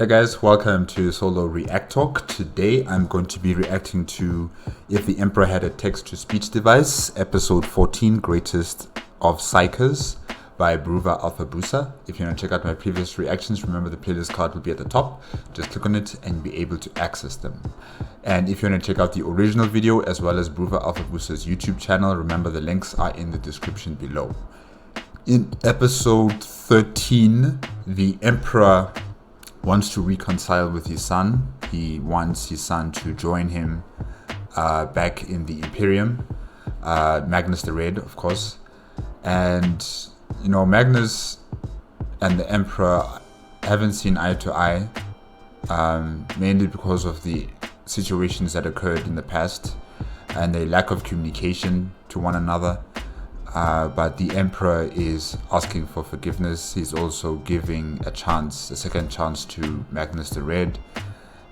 Hey guys, welcome to Solo ReacTalk. Today I'm going to be reacting to If the Emperor Had a Text-to-Speech Device, episode 14, Greatest of Psykers by Bruva Alfabusa. If you want to check out my previous reactions, remember the playlist card will be at the top. Just click on it and be able to access them. And if you want to check out the original video as well as Bruva Alfabusa's YouTube channel, remember the links are in the description below. In episode 13, the Emperor wants to reconcile with his son. He wants his son to join him back in the Imperium. Magnus the Red, of course. And, you know, Magnus and the Emperor haven't seen eye to eye, mainly because of the situations that occurred in the past and the lack of communication to one another. But the Emperor is asking for forgiveness. He's also giving a second chance to Magnus the Red.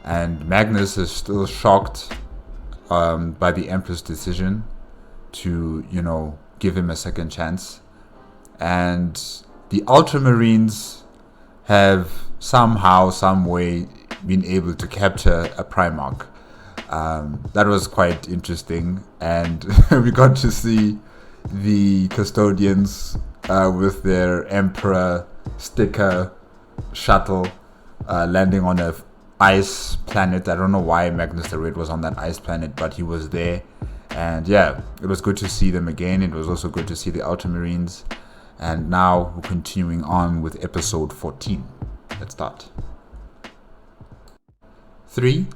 And Magnus is still shocked by the Emperor's decision to, you know, give him a second chance. And the Ultramarines have somehow, some way been able to capture a Primarch. That was quite interesting. And we got to see the custodians with their Emperor sticker shuttle landing on a ice planet. I don't know why Magnus the Red was on that ice planet, but he was there. And yeah, it was good to see them again. It was also good to see the Ultramarines. And now we're continuing on with episode 14. Let's start. 3,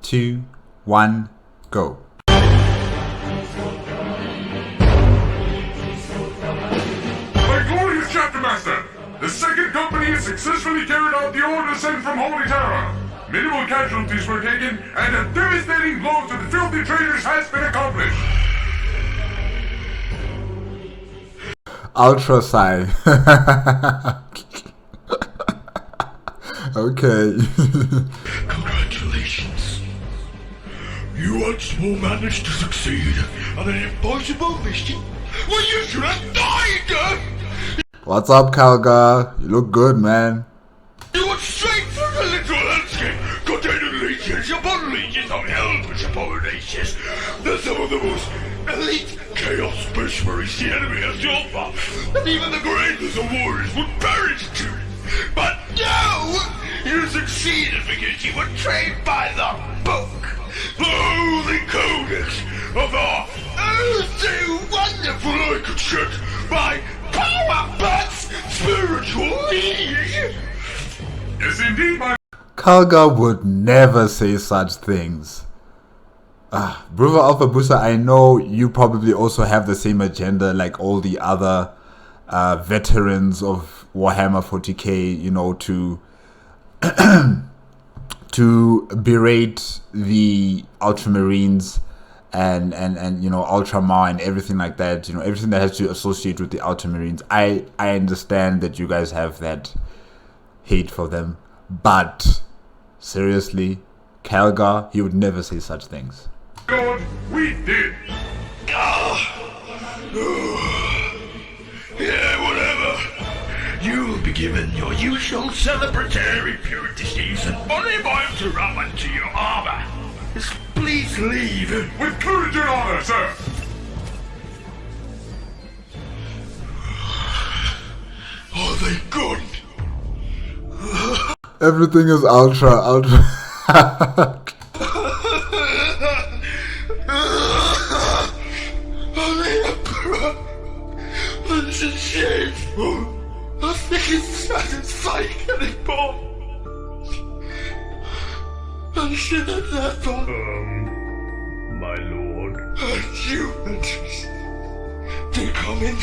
2, 1, go. The second company has successfully carried out the order sent from Holy Terra. Minimal casualties were taken, and a devastating blow to the filthy traitors has been accomplished. Ultra Psy. Okay. Congratulations. You once more managed to succeed on an impossible mission when you should have died! What's up, Kalgar? You look good, man. You went straight for the little landscape containing leeches upon leeches on helpless upon leeches. They're some of the most elite chaos space marines the enemy has to offer, and even the greatest of warriors would perish to. But no! You succeeded because you were trained by the book, the holy codex of our so wonderful I could shut by Power Butt's spiritual liege. Yes, indeed, my... Kalgar would never say such things. Bruva Alfabusa, I know you probably also have the same agenda like all the other veterans of Warhammer 40k, you know, to to berate the Ultramarines and you know, Ultramar and everything like that, you know, everything that has to associate with the Ultramarines. I understand that you guys have that hate for them, but seriously, Kalgar, he would never say such things. God, we did. Yeah, whatever. You'll be given your usual celebratory purity steves and unable to rub into your armor. Just please leave. With courage and honor, sir. Are they gone? Everything is ultra. The Emperor. This is shameful. Nothing is satisfying anymore. I should have never. My lord. Hurt you, Beatrice. Do come in.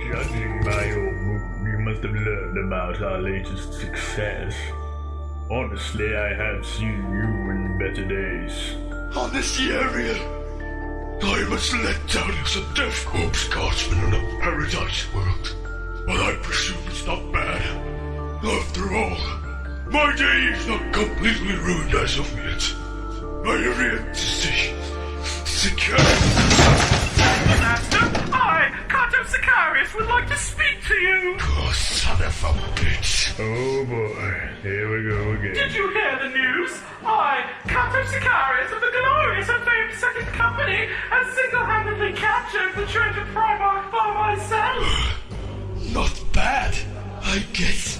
Judging by your book, you must have learned about our latest success. Honestly, I have seen you in better days. On this area, I was let down as a death corpse guardsman in a paradise world. But I presume it's not bad. After all, my day is not completely ruined as of yet. I have yet to see secure. Master, I can't Psykers would like to speak to you. Oh, son of a bitch. Oh boy, here we go again. Did you hear the news? I, Psykers of the glorious and famed Second Company, has single-handedly captured the treasure Primarch by myself. Not bad, I guess.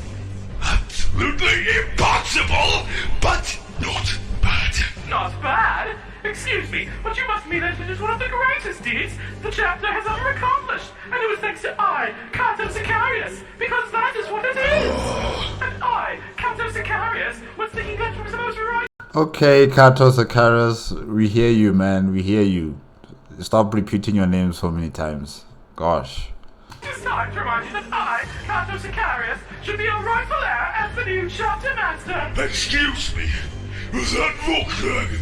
Absolutely impossible, but not bad. Not bad? Excuse me, but you must mean that it is one of the greatest deeds the chapter has ever accomplished, and it was thanks to Psykers, because that is what it is. And Psykers, was thinking that was the most right. Okay, Psykers, we hear you, man. We hear you. Stop repeating your name so many times. Gosh. It's time to remind you that Psykers, should be your rightful heir as the new chapter master. Excuse me, was that Volkswagen?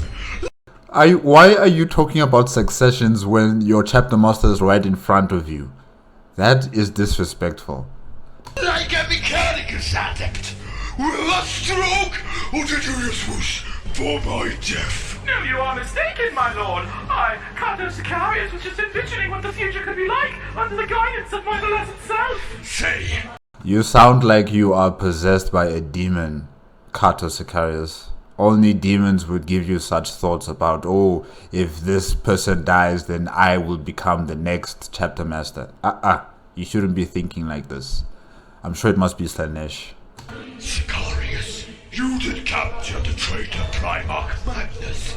Why are you talking about successions when your chapter master is right in front of you? That is disrespectful. Like a mechanicus adept. With a stroke, or did you just wish for my death? No, you are mistaken, my lord. Psykers was just envisioning what the future could be like under the guidance of my blessed self. Say. You sound like you are possessed by a demon, Psykers. Only demons would give you such thoughts about, oh, if this person dies, then I will become the next chapter master. You shouldn't be thinking like this. I'm sure it must be Slanesh. Psykers, you did capture the traitor Primarch Magnus.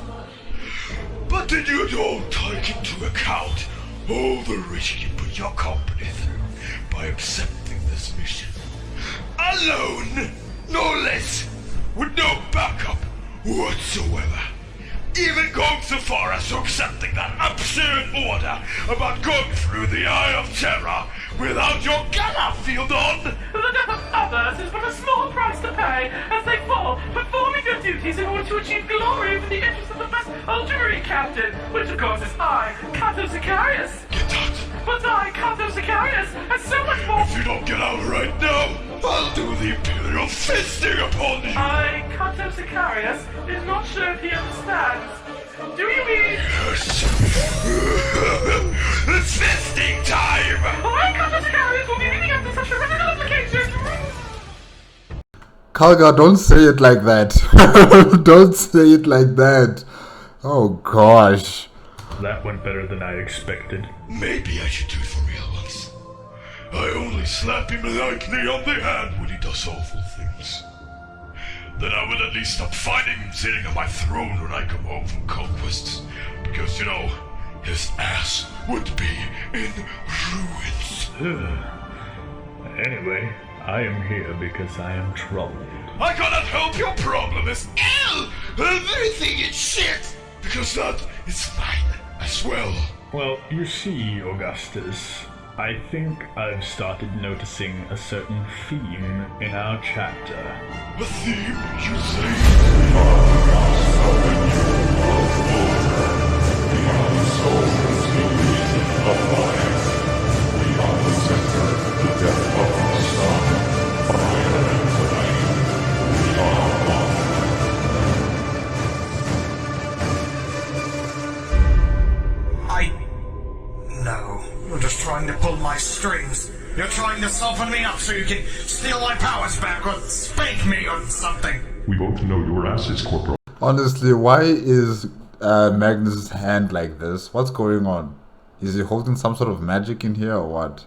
But did you at all take into account all the risk you put your company through by accepting this mission? Alone, no less, with no backup whatsoever. Even going so far as to accepting that absurd order about going through the Eye of Terror without your gunner field on. The death of others is but a small price to pay as they fall, performing their duties in order to achieve glory for the interest of the best ultimate captain, which of course is Psykers. Get out. But Psykers, has so much more. If you don't get out right now, I'll do the Imperial fisting upon you. Psykers is not sure if he understands. Do you mean? Yes. It's fisting time! Psykers will be meeting after such a radical application. Kalga, don't say it like that. Don't say it like that. Oh gosh. That went better than I expected. Maybe I should do it for real once. I only slap him lightly on the hand when he does awful things. Then I will at least stop finding him sitting on my throne when I come home from conquests. Because, you know, his ass would be in ruins. Anyway, I am here because I am troubled. I cannot help your problem is everything is shit! Because that is mine as well. Well, you see, Augustus, I think I've started noticing a certain theme in our chapter. A theme, you say? No, you're just trying to pull my strings. You're trying to soften me up so you can steal my powers back or spank me or something. We both know your ass is Corporal. Honestly, why is Magnus' hand like this? What's going on? Is he holding some sort of magic in here or what?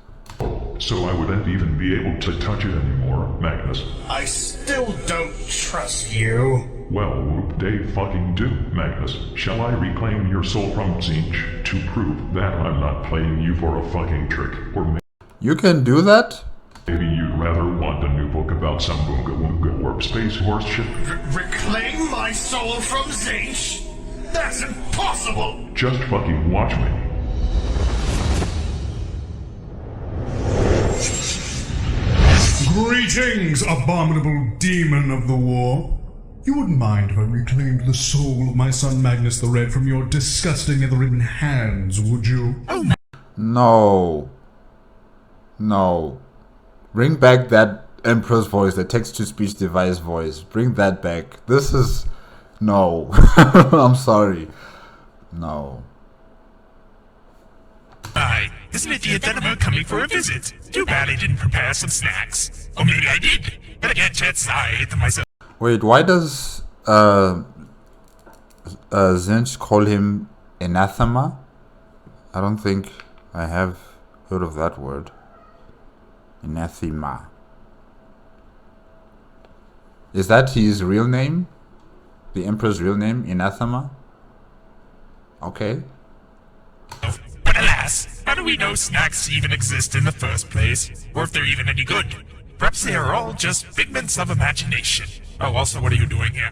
So I wouldn't even be able to touch it anymore, Magnus. I still don't trust you. Well, whoop they fucking do, Magnus. Shall I reclaim your soul from Zinch to prove that I'm not playing you for a fucking trick? Or You can do that? maybe you'd rather want a new book about some Boonga Woonga warp space horse shit? Reclaim my soul from Zinch? That's impossible! Just fucking watch me. Greetings, abominable demon of the war. You wouldn't mind if I reclaimed the soul of my son Magnus the Red from your disgusting nether-ridden hands, would you? No. No. Bring back that Emperor's voice, the text-to-speech device voice. Bring that back. This is... No. I'm sorry. No. I There's an idiot enema coming for a visit. Too bad I didn't prepare some snacks. Or maybe I did. But I can't chance I ate them myself. Wait, why does Zinch call him anathema? I don't think I have heard of that word. Anathema. Is that his real name? The Emperor's real name? Anathema? Okay. But alas, how do we know snacks even exist in the first place? Or if they're even any good? Perhaps they are all just figments of imagination. Oh, also, what are you doing here?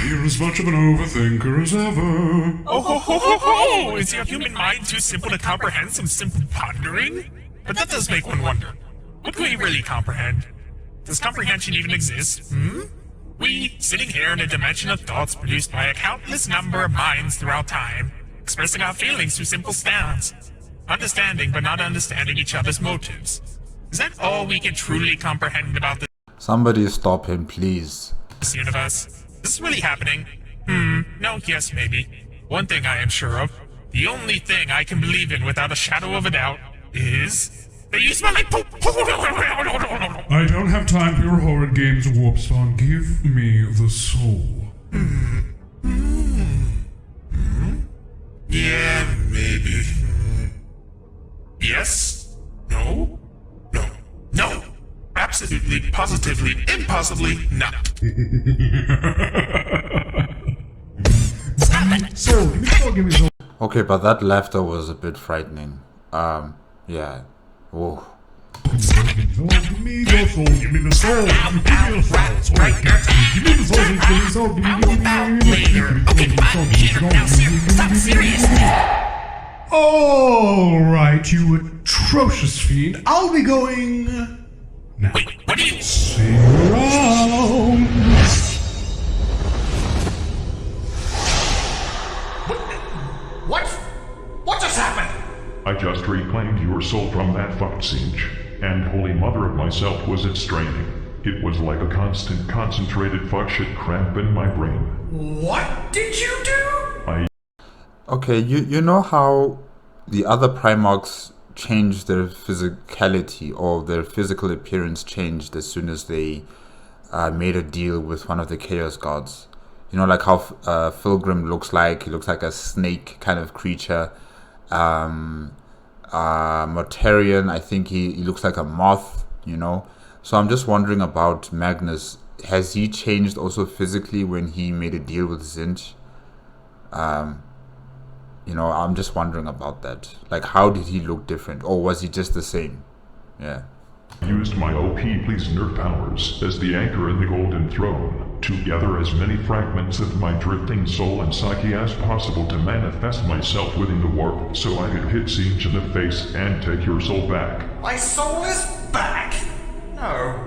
You're as much of an overthinker as ever. Oh, ho, ho, ho, ho! Is your human mind too simple to comprehend some simple pondering? But that does make one wonder. What can we really comprehend? Does comprehension even exist? We, sitting here in a dimension of thoughts produced by a countless number of minds throughout time, expressing our feelings through simple sounds, understanding but not understanding each other's motives. Is that all we can truly comprehend about Somebody stop him, please. this universe? Is this really happening? No, yes, maybe. One thing I am sure of, the only thing I can believe in without a shadow of a doubt, is that you smell like poop. I don't have time for your horrid games, Warp Spawn. Give me the soul. Yeah, maybe. Yes? No? No. No! Absolutely, positively, impossibly not. Soul, give me the soul, give me the soul. Okay, but that laughter was a bit frightening. Yeah. Whoa. Give me the soul, give me the soul, give me the soul, give me the soul, give me the soul, give me the soul. Alright, you atrocious fiend. I'll be going now. Wait, what are you? See you around. What just happened? I just reclaimed your soul from that fucked Singe, and holy mother of myself was it straining. It was like a constant concentrated fuck shit cramp in my brain. What did you do? Okay, you know how the other Primarchs changed their physicality, or their physical appearance changed as soon as they made a deal with one of the Chaos Gods. You know, like how Fulgrim looks like. He looks like a snake kind of creature. Mortarion, I think he looks like a moth, you know. So I'm just wondering about Magnus. Has he changed also physically when he made a deal with Zinch? You know, I'm just wondering about that. Like, how did he look different? Or was he just the same? Yeah. Used my OP please nerf powers as the anchor in the Golden Throne to gather as many fragments of my drifting soul and psyche as possible to manifest myself within the warp so I could hit Singe in the face and take your soul back. My soul is back? No.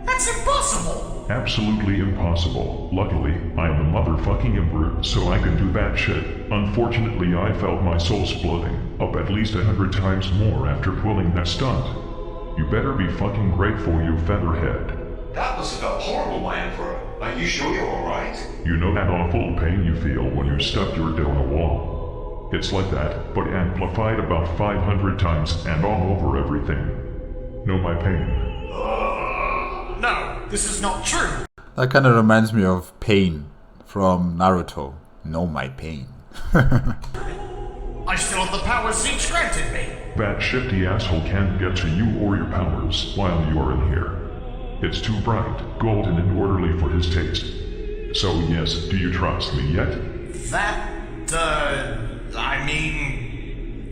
That's impossible. Absolutely impossible. Luckily, I am the motherfucking Emperor, so I can do that shit. Unfortunately, I felt my soul splitting up at least 100 times more after pulling that stunt. You better be fucking grateful, you featherhead. That was a horrible, my Emperor. Are you sure you're alright? You know that awful pain you feel when you stuck your dough in a wall? It's like that, but amplified about 500 times and all over everything. Know my pain. No, this is not true. That kind of reminds me of Pain from Naruto. Know my pain. I still have the powers Zinch granted me. That shifty asshole can't get to you or your powers while you are in here. It's too bright, golden, and orderly for his taste. So yes, do you trust me yet?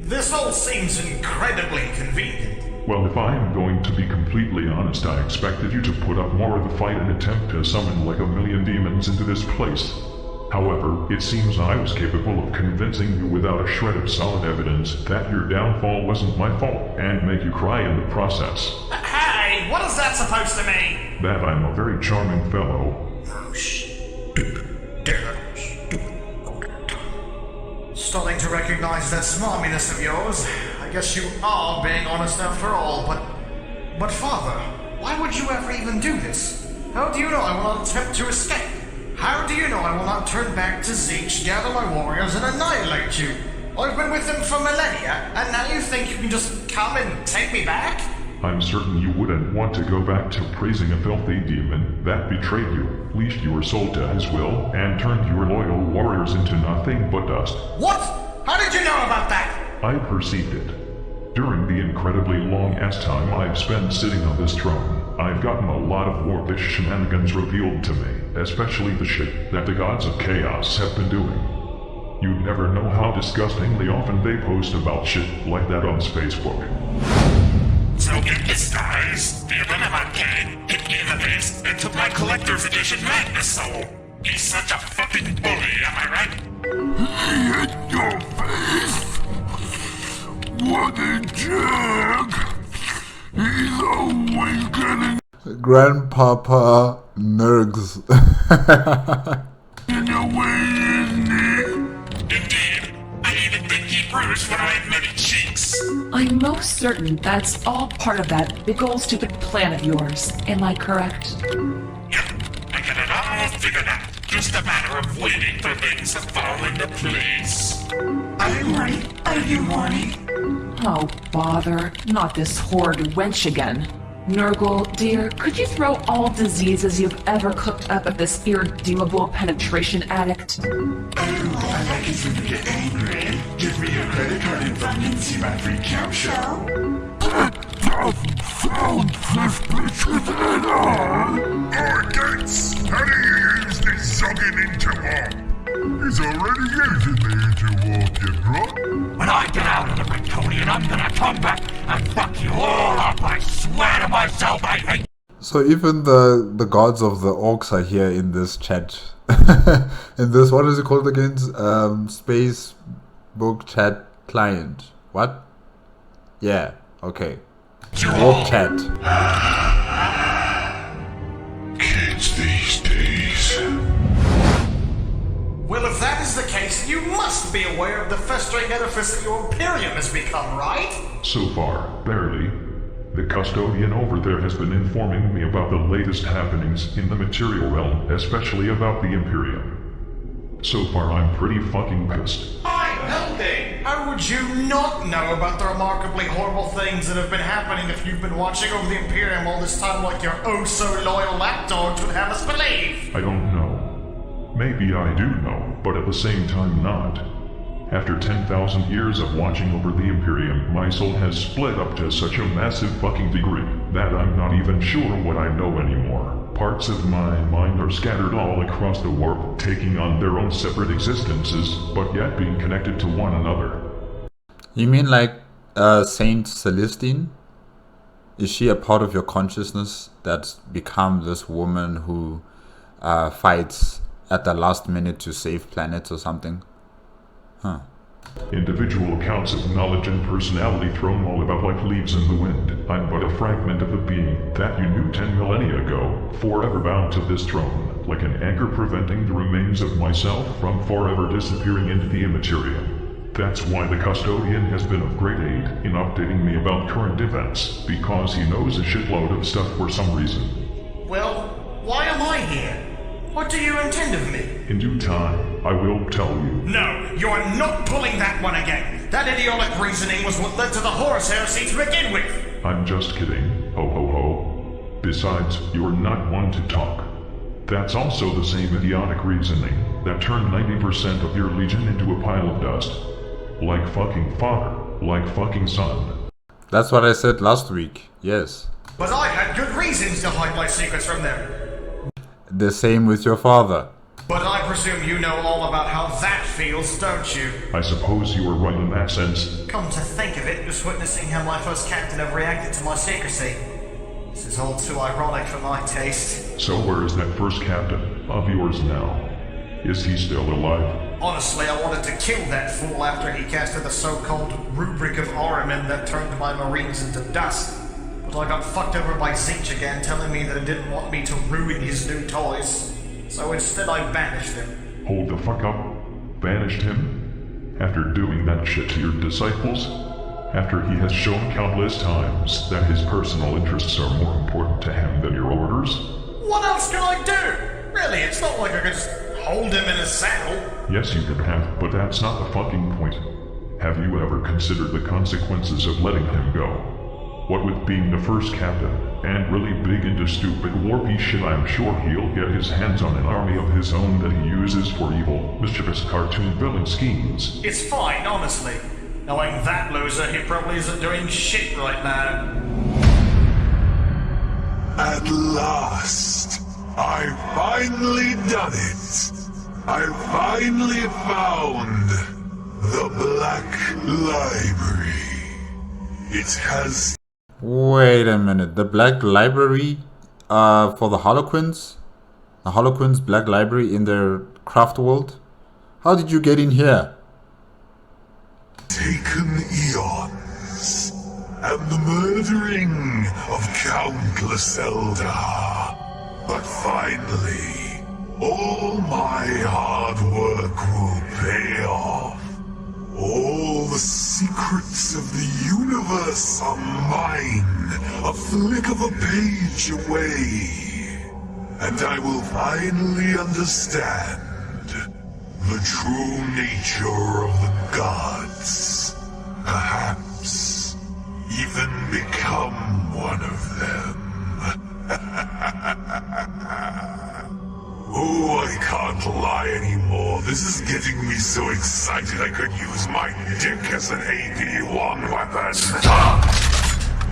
This all seems incredibly convenient. Well, if I am going to be completely honest, I expected you to put up more of the fight and attempt to summon like a million demons into this place. However, it seems I was capable of convincing you without a shred of solid evidence that your downfall wasn't my fault, and make you cry in the process. Hey, what is that supposed to mean? That I'm a very charming fellow. Oh, Starting to recognize that smarminess of yours. I guess you are being honest after all, but Father, why would you ever even do this? How do you know I will not attempt to escape? How do you know I will not turn back to Zinch, gather my warriors, and annihilate you? I've been with them for millennia, and now you think you can just come and take me back? I'm certain you wouldn't want to go back to praising a filthy demon that betrayed you, leashed your soul to his will, and turned your loyal warriors into nothing but dust. What? How did you know about that? I perceived it. During the incredibly long-ass time I've spent sitting on this throne, I've gotten a lot of warpish shenanigans revealed to me, especially the shit that the gods of chaos have been doing. You'd never know how disgustingly often they post about shit like that on Facebook. So get this, guys. The Irrelevant Gang hit me in the face and took my collector's edition Magnus Soul. He's such a fucking bully, am I right? He hit your face? What a jerk! He's always getting Grandpapa Nergs. in your way, isn't he? Indeed. I even think he bruised one of my many cheeks. I'm most certain that's all part of that big ol' stupid plan of yours. Am I correct? Yep, I got it all figured out. Just a matter of waiting for things to fall into place. Are you horny? Are you horny? Oh, bother. Not this horrid wench again. Nurgle, dear, could you throw all diseases you've ever cooked up at this irredeemable penetration addict? Oh, I like it when you get angry. Give me your credit card info and see my free camp show. That doesn't sound suspicious at all. Oh, Gates, how do you use this zogging interwalk? He's already using the interwalk, you drop. When I get out of the Britonian, I'm gonna come back and fuck you all up. I swear to myself, I hate. So even the gods of the orcs are here in this chat. In this, what is it called again? Space book chat client. What? Yeah, okay. Orc chat. Kids these days. Well, if that is the case, you must be aware of the festering edifice that your Imperium has become, right? So far, barely. The custodian over there has been informing me about the latest happenings in the material realm, especially about the Imperium. So far, I'm pretty fucking pissed. I'm helping! How would you not know about the remarkably horrible things that have been happening if you've been watching over the Imperium all this time like your oh-so-loyal lapdogs would have us believe? I don't know. Maybe I do know, but at the same time not. After 10,000 years of watching over the Imperium, my soul has split up to such a massive fucking degree that I'm not even sure what I know anymore. Parts of my mind are scattered all across the warp, taking on their own separate existences, but yet being connected to one another. You mean like Saint Celestine? Is she a part of your consciousness that's become this woman who fights at the last minute to save planets or something? Huh. Individual accounts of knowledge and personality thrown all about like leaves in the wind. I'm but a fragment of the being that you knew 10 millennia ago, forever bound to this throne, like an anchor preventing the remains of myself from forever disappearing into the immaterium. That's why the custodian has been of great aid in updating me about current events, because he knows a shitload of stuff for some reason. Well, why am I here? What do you intend of me? In due time, I will tell you. No, you are not pulling that one again. That idiotic reasoning was what led to the Horus heresy to begin with. I'm just kidding. Ho ho ho. Besides, you're not one to talk. That's also the same idiotic reasoning that turned 90% of your legion into a pile of dust. Like fucking father. Like fucking son. That's what I said last week, yes. But I had good reasons to hide my secrets from them. The same with your father. But I presume you know all about how that feels, don't you? I suppose you are right in that sense. Come to think of it, just witnessing how my first captain have reacted to my secrecy. This is all too ironic for my taste. So where is that first captain of yours now? Is he still alive? Honestly, I wanted to kill that fool after he casted the so-called rubric of Ahriman that turned my marines into dust. But I got fucked over by Zinch again, telling me that he didn't want me to ruin his new toys. So instead I banished him. Hold the fuck up. Banished him? After doing that shit to your disciples? After he has shown countless times that his personal interests are more important to him than your orders? What else can I do? Really, it's not like I could just hold him in a saddle. Yes, you could have, but that's not the fucking point. Have you ever considered the consequences of letting him go? What with being the first captain, and really big into stupid warpy shit, I'm sure he'll get his hands on an army of his own that he uses for evil, mischievous cartoon villain schemes. It's fine, honestly. Knowing that loser, he probably isn't doing shit right now. At last, I've finally done it. I finally found the Black Library. It has... Wait a minute, the Black Library for the Harlequins? The Harlequins Black Library in their craft world? How did you get in here? taken eons, and the murdering of countless Eldar. But finally, all my hard work will pay off. All the secrets of the universe are mine, a flick of a page away. And I will finally understand the true nature of the gods. Perhaps even become one of them. Oh, I can't lie anymore. This is getting me so excited I could use my dick as an AP-1 weapon. Stop!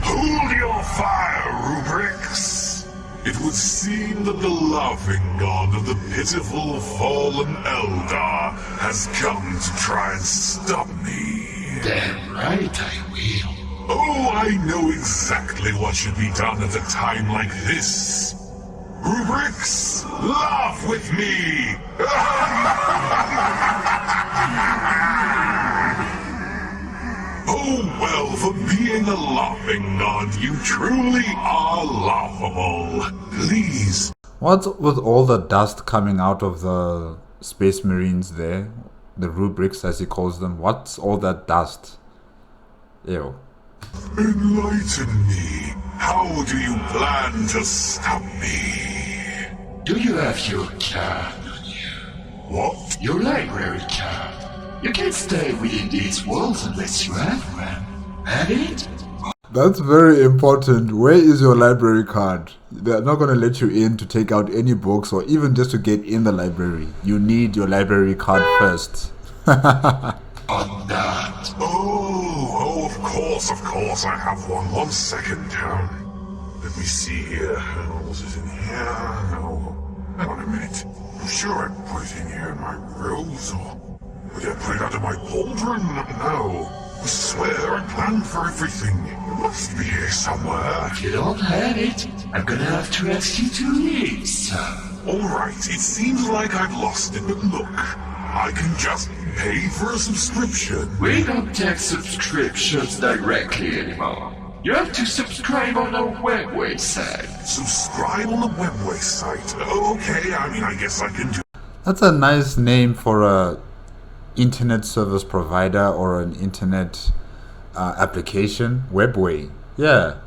Hold your fire, Rubrics! It would seem that the laughing god of the pitiful fallen Eldar has come to try and stop me. Damn right I will. Oh, I know exactly what should be done at a time like this. Rubrics, laugh with me! Oh well, for being a laughing god, you truly are laughable. Please. What's with all the dust coming out of the Space Marines there? The Rubrics, as he calls them. What's all that dust? Ew. Enlighten me. How do you plan to stop me? Do you have your card on you? What? Your library card. You can't stay within these walls unless you have one. Have it? That's very important. Where is your library card? They're not going to let you in to take out any books or even just to get in the library. You need your library card first. On that. Oh, of course, I have one. 1 second. Let me see here. Was it in here? No. Hang on a minute. I'm sure I put it in here in my robes, or did I put it under my pauldron? No. I swear I planned for everything. It must be here somewhere. If you don't have it, I'm gonna have to ask you to leave, son. Alright, it seems like I've lost it, but look. I can just pay for a subscription. We don't take subscriptions directly anymore. You have to subscribe on our webway site. Subscribe on the webway site? Okay, I guess I can do. That's a nice name for a internet service provider or an internet application. Webway. Yeah,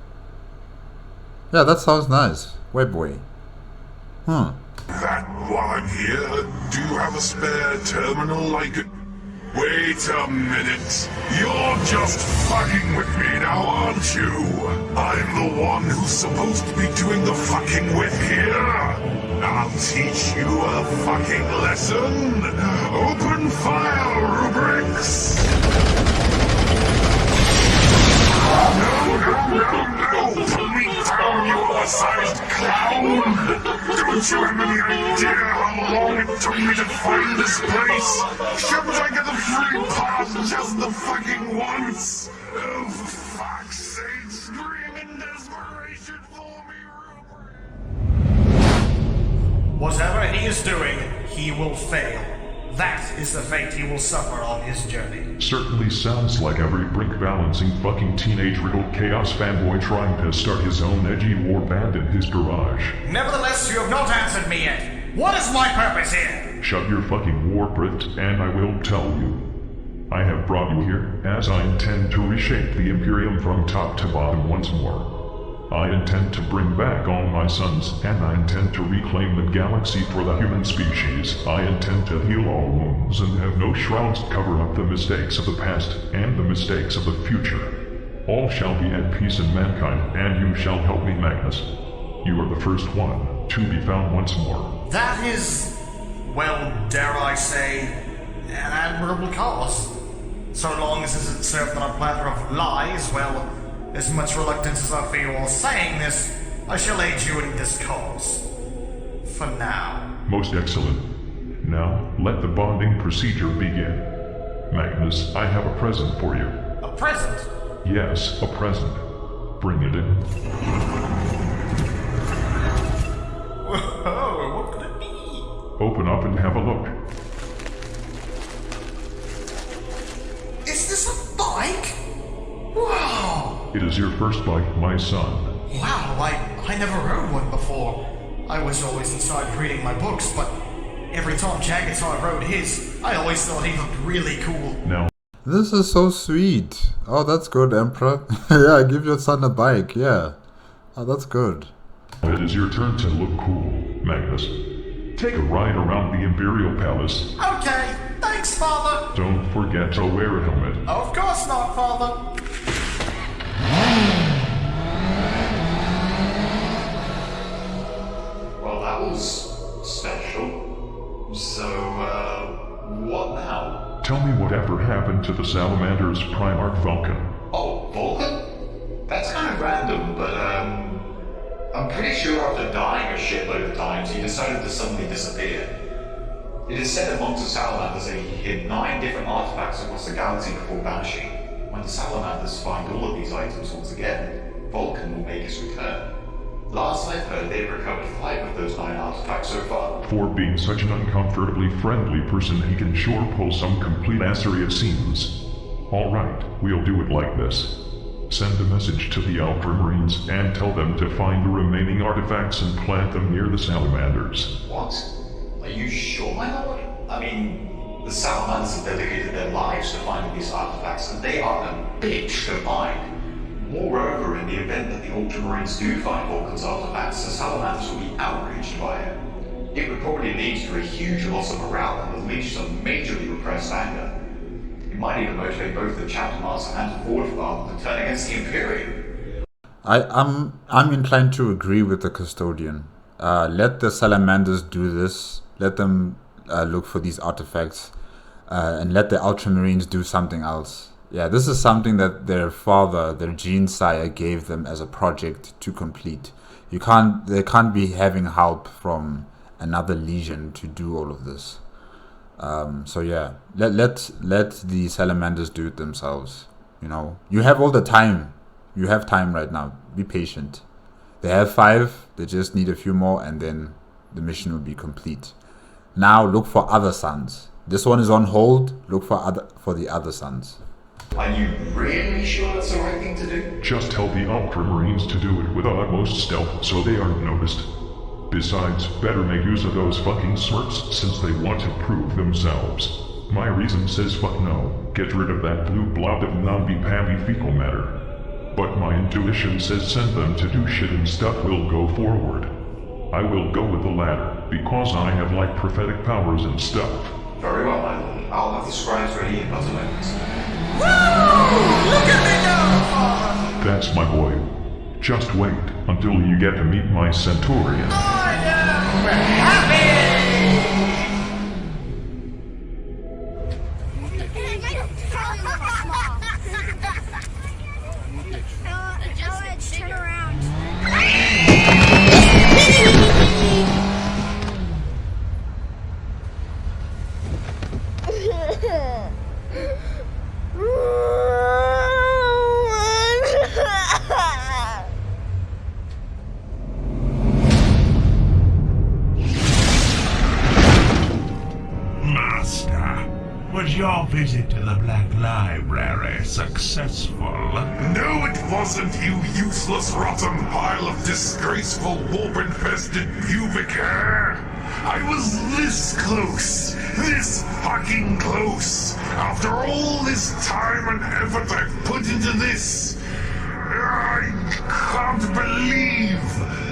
that sounds nice. Webway. That while I'm here, do you have a spare terminal I could... Wait a minute. You're just fucking with me now, aren't you? I'm the one who's supposed to be doing the fucking with here. I'll teach you a fucking lesson. Open fire, Rubrics. No! Put me down, you oversized clown! Don't you have any idea how long it took me to find this place? Shouldn't I get the free pass just the fucking once? Oh, for fuck's sake, scream in desperation for me, Rupert! Whatever he is doing, he will fail. That is the fate he will suffer on his journey. Certainly sounds like every brink-balancing fucking teenage-riddled chaos fanboy trying to start his own edgy war band in his garage. Nevertheless, you have not answered me yet. What is my purpose here? Shut your fucking war, Brit, and I will tell you. I have brought you here, as I intend to reshape the Imperium from top to bottom once more. I intend to bring back all my sons, and I intend to reclaim the galaxy for the human species. I intend to heal all wounds and have no shrouds cover up the mistakes of the past and the mistakes of the future. All shall be at peace in mankind, and you shall help me, Magnus. You are the first one to be found once more. That is, well, dare I say, an admirable cause. So long as it isn't served on a platter of lies, well, as much reluctance as I feel while saying this, I shall aid you in this cause. For now. Most excellent. Now, let the bonding procedure begin. Magnus, I have a present for you. A present? Yes, a present. Bring it in. Whoa, what could it be? Open up and have a look. Is this a bike? Wow! It is your first bike, my son. Wow, I never rode one before. I was always inside reading my books, but every time Jagatai rode his, I always thought he looked really cool. Now, This is so sweet. Oh, that's good, Emperor. Yeah, give your son a bike, yeah. Oh, that's good. it is your turn to look cool, Magnus. Take a ride around the Imperial Palace. Okay, thanks, Father. Don't forget to wear a helmet. Of course not, Father. Well, that was special. So, what now? Tell me whatever happened to the Salamander's Primarch Vulcan. Oh, Vulcan? That's kind of random, but, I'm pretty sure after dying a shitload of times, he decided to suddenly disappear. It is said amongst the Salamanders that he hid 9 different artifacts across the galaxy before vanishing. When the Salamanders find all of these items once again, Vulcan will make his return. Last I've heard, they've recovered 5 of those 9 artifacts so far. For being such an uncomfortably friendly person, he can sure pull some complete assery, it seems. Alright, we'll do it like this. Send a message to the Ultramarines and tell them to find the remaining artifacts and plant them near the Salamanders. What? Are you sure, my lord? I mean, the Salamanders have dedicated their lives to finding these artifacts, and they are a bitch to find. Moreover, in the event that the Ultramarines do find Vulcan's artifacts, the Salamanders will be outraged by it. It would probably lead to a huge loss of morale and unleash some majorly repressed anger. It might even motivate both the Chapter Master and the Forge Father to turn against the Imperium. I'm inclined to agree with the Custodian. Let the Salamanders do this. Let them look for these artifacts, and let the Ultramarines do something else. Yeah, this is something that their father, their gene sire, gave them as a project to complete. They can't be having help from another legion to do all of this. So yeah, let the Salamanders do it themselves. You know, you have all the time. You have time right now. Be patient. They have 5. They just need a few more, and then the mission will be complete. Now look for other sons. This one is on hold. Look for the other sons. Are you really sure that's the right thing to do? Just tell the Ultramarines to do it with utmost stealth so they aren't noticed. Besides, better make use of those fucking smirks since they want to prove themselves. My reason says fuck no. Get rid of that blue blob of namby-pamby fecal matter. But my intuition says send them to do shit and stuff will go forward. I will go with the latter, because I have like prophetic powers and stuff. Very well, my lord. I'll have the scribes ready in but a moment. Woo! Look at me go, Father! That's my boy. Just wait until you get to meet my Centaurian. I am happy! Turn around. Was your visit to the Black Library successful? No, it wasn't, you useless, rotten pile of disgraceful, warp-infested pubic hair! I was this close, this fucking close, after all this time and effort I've put into this. I can't believe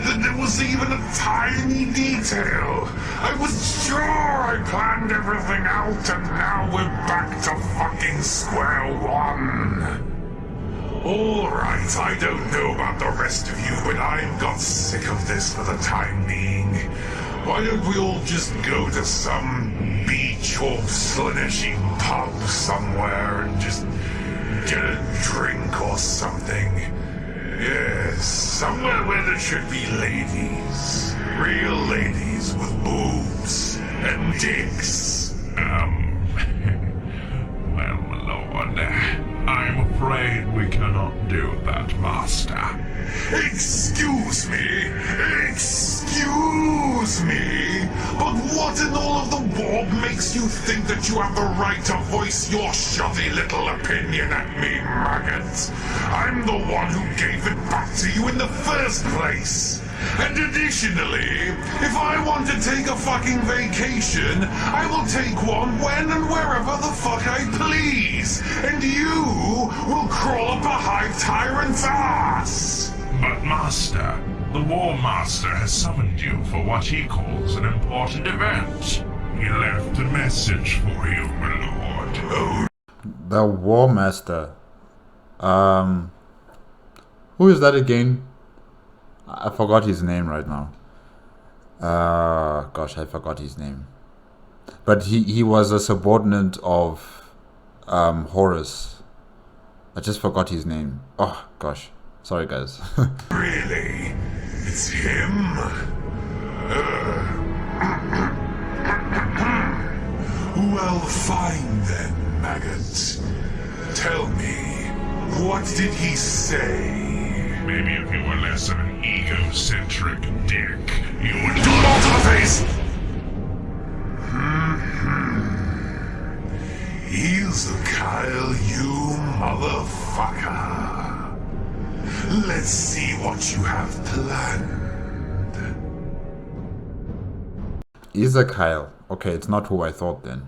that there was even a tiny detail. I was sure I planned everything out and now we're back to fucking square one. Alright, I don't know about the rest of you, but I've got sick of this for the time being. Why don't we all just go to some beach or Slaaneshi pub somewhere and just get a drink or something? Yes, somewhere where there should be ladies. Real ladies with boobs and dicks. Well, my lord, I'm afraid we cannot do that, master. Excuse me? Excuse me? But what in all of the world makes you think that you have the right to voice your shoddy little opinion at me, maggot? I'm the one who gave it back to you in the first place. And additionally, if I want to take a fucking vacation, I will take one when and wherever the fuck I please. And you will crawl up a high tyrant's ass. But master, the War Master has summoned you for what he calls an important event. He left a message for you, my lord. Oh. The War Master. Who is that again? I forgot his name right now. Gosh, I forgot his name. But he was a subordinate of Horus. I just forgot his name. Oh gosh, sorry guys. Really? It's him? Well, fine then, maggot. Tell me, what did he say? Maybe if you were less of an egocentric dick, you would Do it all to the face! Here's the Kyle, you motherfucker. Let's see what you have planned. Is a Kyle. Okay, it's not who I thought then.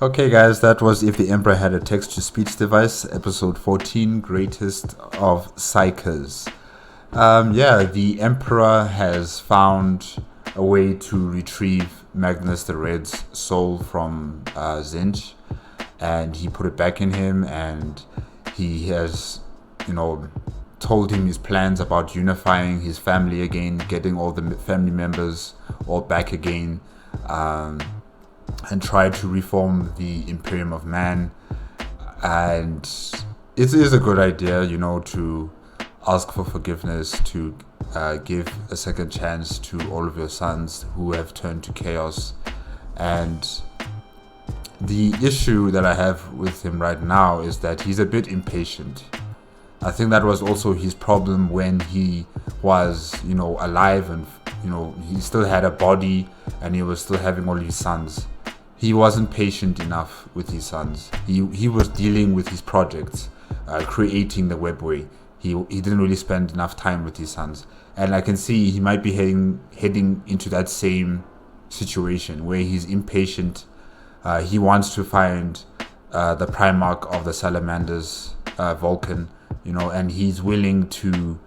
Okay guys, that was If the Emperor Had a Text-to-Speech Device, episode 14, Greatest of Psykers. Yeah, the Emperor has found a way to retrieve Magnus the Red's soul from Zinch, and he put it back in him, and he has, told him his plans about unifying his family again, getting all the family members all back again, and try to reform the Imperium of Man. And it is a good idea, to ask for forgiveness, to give a second chance to all of your sons who have turned to chaos. And the issue that I have with him right now is that he's a bit impatient. I think that was also his problem when he was, alive, and, he still had a body and he was still having all his sons. He wasn't patient enough with his sons. He was dealing with his projects, creating the webway. He didn't really spend enough time with his sons. And I can see he might be heading into that same situation where he's impatient. He wants to find the Primarch of the Salamanders, Vulcan, and he's willing to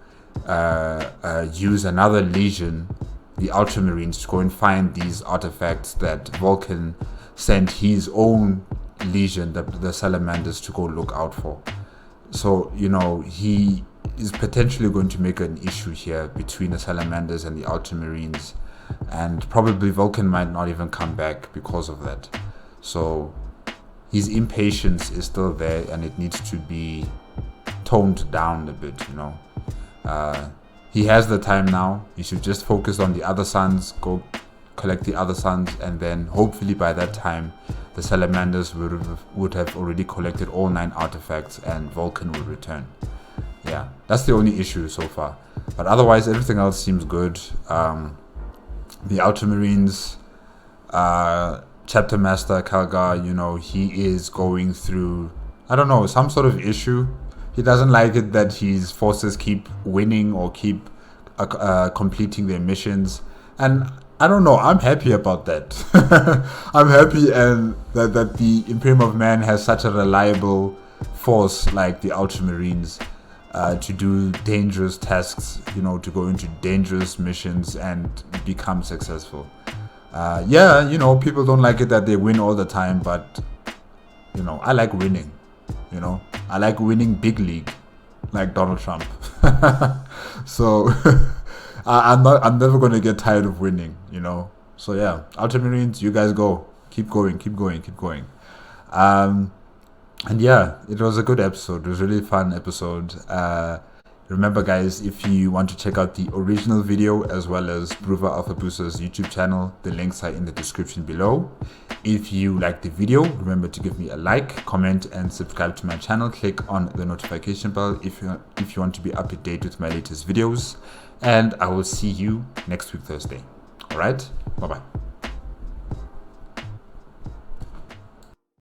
use another legion, the Ultramarines, to go and find these artifacts that Vulcan sent his own legion, the Salamanders, to go look out for. So, he is potentially going to make an issue here between the Salamanders and the Ultramarines, and probably Vulcan might not even come back because of that. So his impatience is still there, and it needs to be toned down a bit, he has the time now. He should just focus on the other suns, go collect the other suns, and then hopefully by that time the salamanders would have already collected all 9 artifacts and Vulcan will return. Yeah, that's the only issue so far, but otherwise everything else seems good. The Ultramarines, Chapter Master Kalgar, you know, he is going through, I don't know, some sort of issue. He doesn't like it that his forces keep winning or keep completing their missions, and I don't know, I'm happy about that. I'm happy and that the Imperium of Man has such a reliable force like the Ultramarines to do dangerous tasks, you know, to go into dangerous missions and become successful. Yeah, you know, people don't like it that they win all the time, but, you know, I like winning, you know. I like winning big league, like Donald Trump. So I'm never gonna get tired of winning, you know. So yeah, Ultramarines, you guys go, keep going. And yeah, it was a good episode. It was a really fun episode. Remember, guys, if you want to check out the original video as well as Bruva Alfabusa's YouTube channel, the links are in the description below. If you like the video, remember to give me a like, comment, and subscribe to my channel. Click on the notification bell if you want to be up to date with my latest videos. And I will see you next week, Thursday. All right? Bye-bye.